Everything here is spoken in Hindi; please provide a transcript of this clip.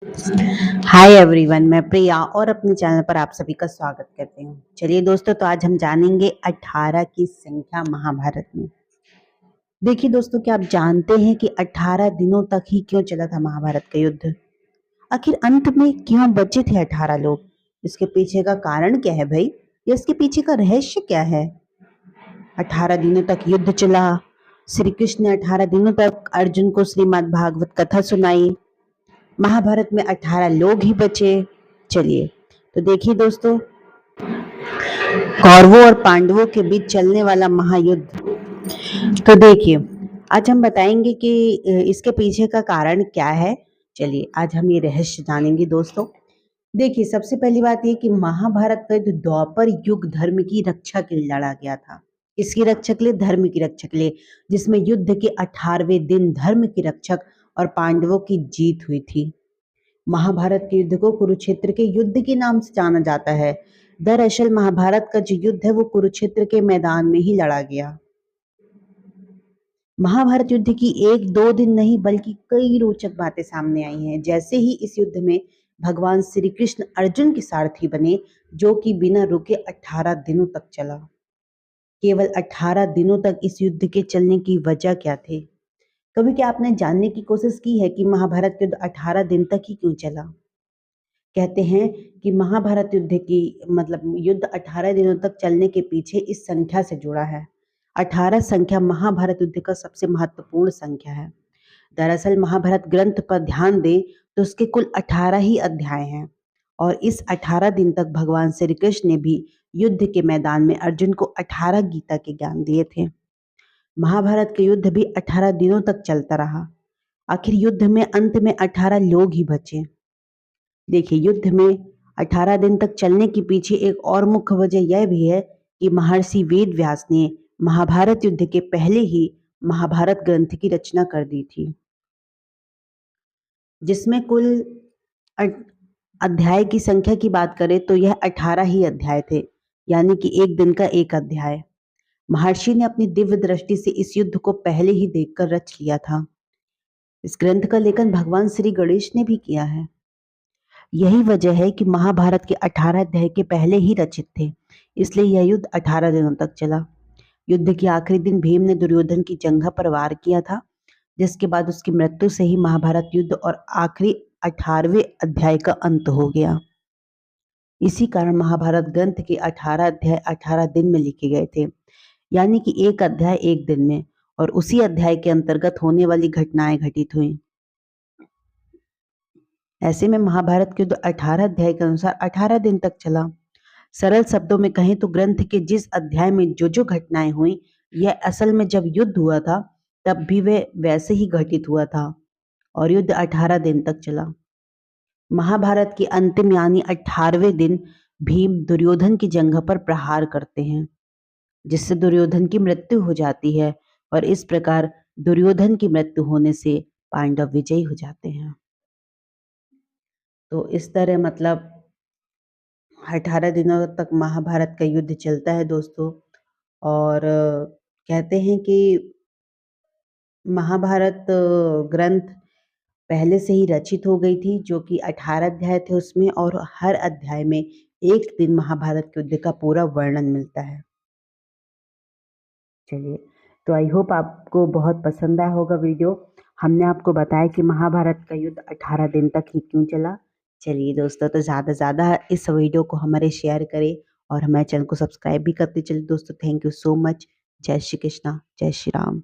हाय एवरीवन, मैं प्रिया और अपने चैनल पर आप सभी का स्वागत करती हूँ। चलिए दोस्तों, तो आज हम जानेंगे 18 की संख्या महाभारत में। देखिए दोस्तों, क्या आप जानते हैं कि 18 दिनों तक ही क्यों चला था महाभारत का युद्ध? आखिर अंत में क्यों बचे थे 18 लोग? इसके पीछे का कारण क्या है भाई? या इसके पीछे का रहस्य क्या है? 18 दिनों तक युद्ध चला। श्री कृष्ण ने 18 दिनों तक अर्जुन को श्रीमद् भागवत कथा सुनाई। महाभारत में 18 लोग ही बचे। चलिए तो देखिए दोस्तों, कौरवों और पांडवों के बीच चलने वाला महायुद्ध। तो देखिए, आज हम बताएंगे कि इसके पीछे का कारण क्या है। चलिए आज हम ये रहस्य जानेंगे दोस्तों। देखिए, सबसे पहली बात ये कि महाभारत का युद्ध द्वापर युग धर्म की रक्षा के लिए लड़ा गया था। इसकी रक्षा के लिए, धर्म की रक्षा के लिए, जिसमें युद्ध के 18वें दिन धर्म की रक्षक और पांडवों की जीत हुई थी। महाभारत के युद्ध को कुरुक्षेत्र के युद्ध के नाम से जाना जाता है। दरअसल महाभारत का जो युद्ध है वो कुरुक्षेत्र के मैदान में ही लड़ा गया। महाभारत युद्ध की एक दो दिन नहीं बल्कि कई रोचक बातें सामने आई हैं। जैसे ही इस युद्ध में भगवान श्री कृष्ण अर्जुन के सारथी बने, जो कि बिना रुके 18 दिनों तक चला। केवल 18 दिनों तक इस युद्ध के चलने की वजह क्या थी? कभी क्या आपने जानने की कोशिश की है कि महाभारत युद्ध 18 दिन तक ही क्यों चला? कहते हैं कि महाभारत युद्ध की युद्ध 18 दिनों तक चलने के पीछे इस संख्या से जुड़ा है। 18 संख्या महाभारत युद्ध का सबसे महत्वपूर्ण संख्या है। दरअसल महाभारत ग्रंथ पर ध्यान दें तो उसके कुल 18 ही अध्याय हैं और इस 18 दिन तक भगवान श्री कृष्ण ने भी युद्ध के मैदान में अर्जुन को 18 गीता के ज्ञान दिए थे। महाभारत के युद्ध भी 18 दिनों तक चलता रहा। आखिर युद्ध में अंत में 18 लोग ही बचे। देखिए, युद्ध में 18 दिन तक चलने के पीछे एक और मुख्य वजह यह भी है कि महर्षि वेद व्यास ने महाभारत युद्ध के पहले ही महाभारत ग्रंथ की रचना कर दी थी, जिसमें कुल अध्याय की संख्या की बात करें तो यह 18 ही अध्याय थे, यानी कि एक दिन का एक अध्याय। महर्षि ने अपनी दिव्य दृष्टि से इस युद्ध को पहले ही देखकर रच लिया था। इस ग्रंथ का लेखन भगवान श्री गणेश ने भी किया है। यही वजह है कि महाभारत के 18 अध्याय के पहले ही रचित थे, इसलिए यह युद्ध 18 दिनों तक चला। युद्ध के आखिरी दिन भीम ने दुर्योधन की जंघा पर वार किया था, जिसके बाद उसकी मृत्यु से ही महाभारत युद्ध और आखिरी 18वें अध्याय का अंत हो गया। इसी कारण महाभारत ग्रंथ के 18 अध्याय 18 दिन में लिखे गए थे, यानी कि एक अध्याय एक दिन में, और उसी अध्याय के अंतर्गत होने वाली घटनाएं घटित हुई। ऐसे में महाभारत के युद्ध 18 अध्याय के अनुसार 18 दिन तक चला। सरल शब्दों में कहें तो ग्रंथ के जिस अध्याय में जो जो घटनाएं हुई, यह असल में जब युद्ध हुआ था तब भी वे वैसे ही घटित हुआ था और युद्ध 18 दिन तक चला। महाभारत के अंतिम यानी 18वें दिन भीम दुर्योधन की जंघा पर प्रहार करते हैं, जिससे दुर्योधन की मृत्यु हो जाती है और इस प्रकार दुर्योधन की मृत्यु होने से पांडव विजयी हो जाते हैं। तो इस तरह 18 दिनों तक महाभारत का युद्ध चलता है दोस्तों। और कहते हैं कि महाभारत ग्रंथ पहले से ही रचित हो गई थी, जो कि 18 अध्याय थे उसमें, और हर अध्याय में एक दिन महाभारत के युद्ध का पूरा वर्णन मिलता है। चलिए, तो आई होप आपको बहुत पसंद आया होगा वीडियो। हमने आपको बताया कि महाभारत का युद्ध 18 दिन तक ही क्यों चला। चलिए दोस्तों, तो ज़्यादा से ज़्यादा इस वीडियो को हमारे शेयर करें और हमारे चैनल को सब्सक्राइब भी करते चलिए दोस्तों। Thank you so much. जय श्री कृष्णा, जय श्री राम।